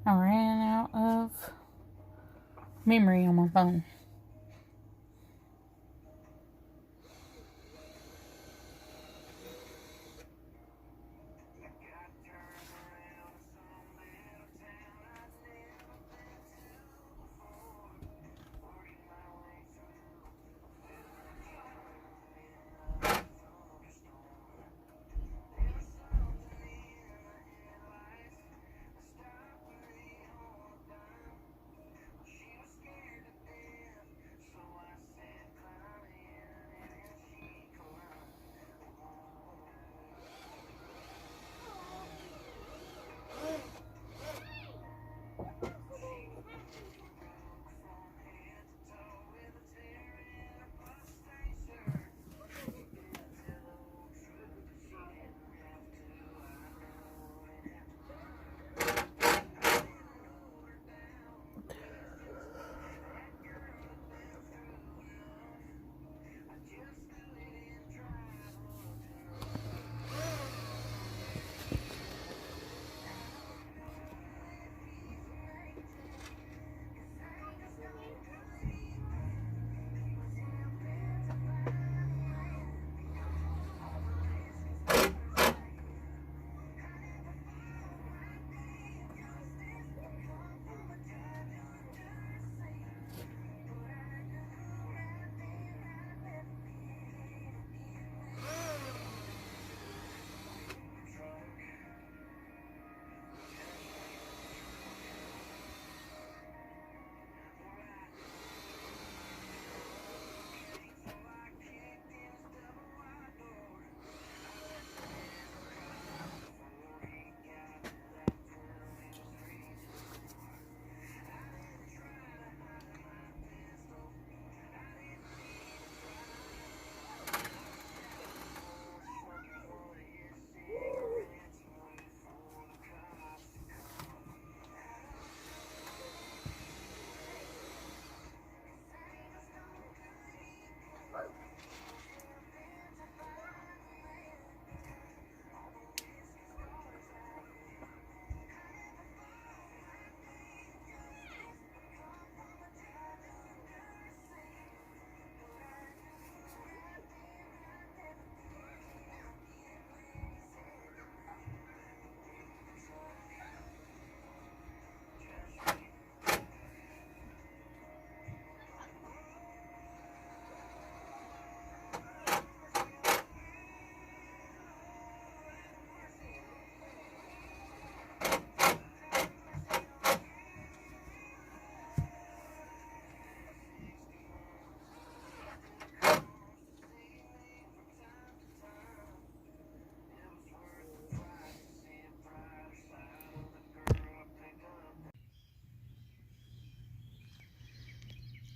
I ran out of memory on my phone.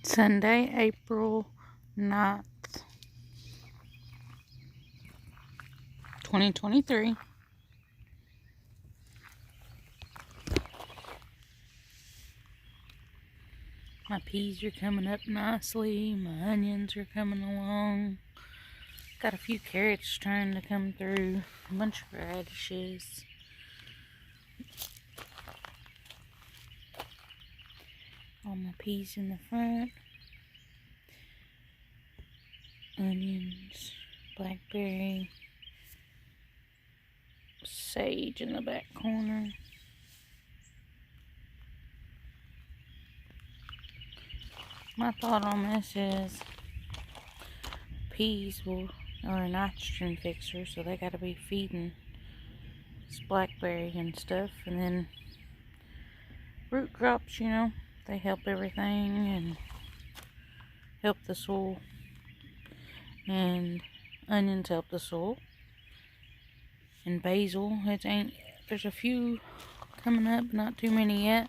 Sunday, April 9th, 2023. My peas are coming up nicely. My onions are coming along. Got a few carrots trying to come through. A bunch of radishes. All my peas in the front. Onions, blackberry, sage in the back corner. My thought on this is peas are a nitrogen fixer, so they gotta be feeding this blackberry and stuff. And then root crops, they help everything and help the soil. And onions help the soil. And basil, there's a few coming up, not too many yet.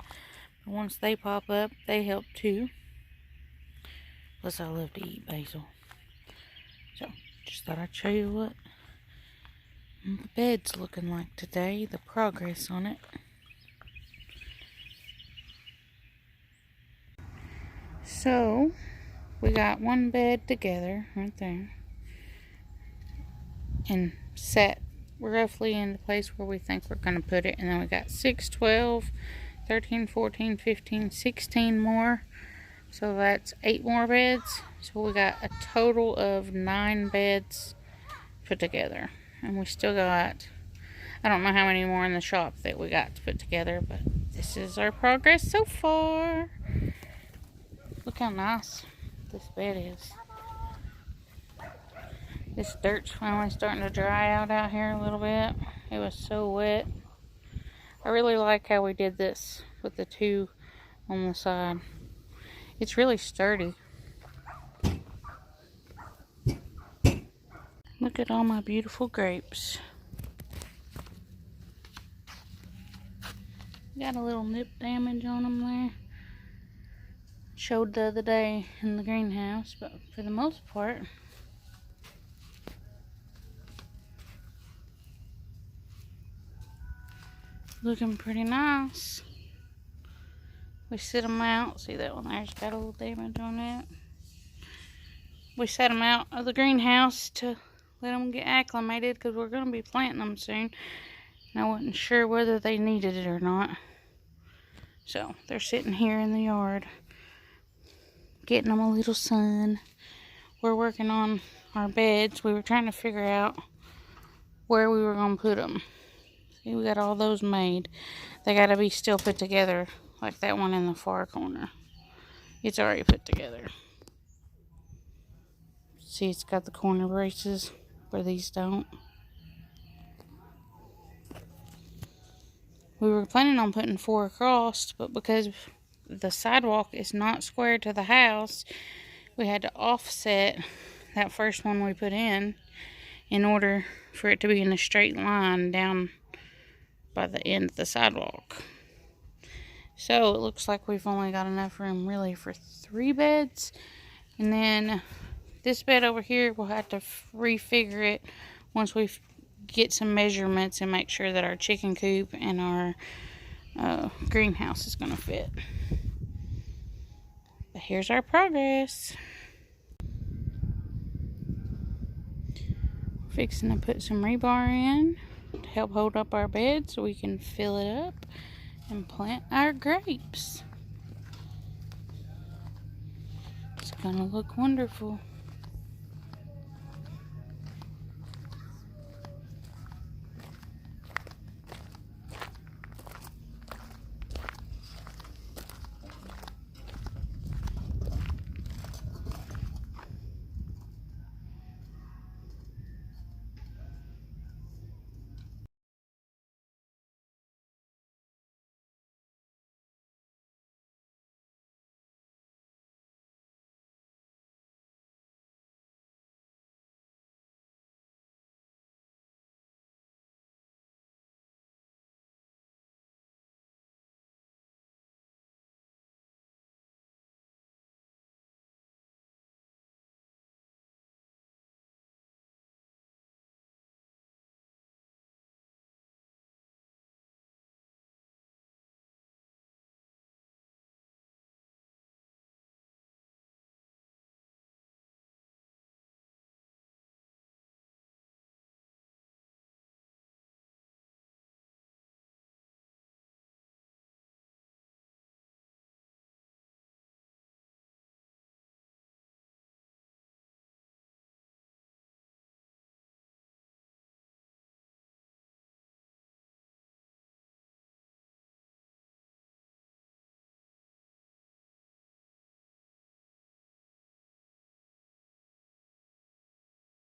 But once they pop up, they help too. Plus, I love to eat basil. So, just thought I'd show you what the bed's looking like today, the progress on it. So, we got one bed together right there and set roughly in the place where we think we're going to put it. And then we got 6, 12, 13, 14, 15, 16 more. So that's 8 more beds. So we got a total of 9 beds put together. And we still got, I don't know how many more in the shop that we got to put together, but this is our progress so far. Look how nice this bed is. This dirt's finally starting to dry out here a little bit. It was so wet. I really like how we did this with the 2 on the side. It's really sturdy. Look at all my beautiful grapes. Got a little nip damage on them there. Showed the other day in the greenhouse, but for the most part, looking pretty nice. We set them out. See that one there's got a little damage on it. We set them out of the greenhouse to let them get acclimated because we're going to be planting them soon. And I wasn't sure whether they needed it or not. So they're sitting here in the yard, getting them a little sun. We're working on our beds. We were trying to figure out where we were going to put them. See, we got all those made. They got to be still put together, like that one in the far corner. It's already put together. See, it's got the corner braces where these don't. We were planning on putting 4 across, but because the sidewalk is not square to the house, we had to offset that first one we put in order for it to be in a straight line down by the end of the sidewalk. So it looks like we've only got enough room really for 3 beds. And then this bed over here, we'll have to refigure it once we get some measurements and make sure that our chicken coop and our greenhouse is going to fit. But here's our progress. Fixing to put some rebar in to help hold up our bed so we can fill it up and plant our grapes. It's gonna look wonderful.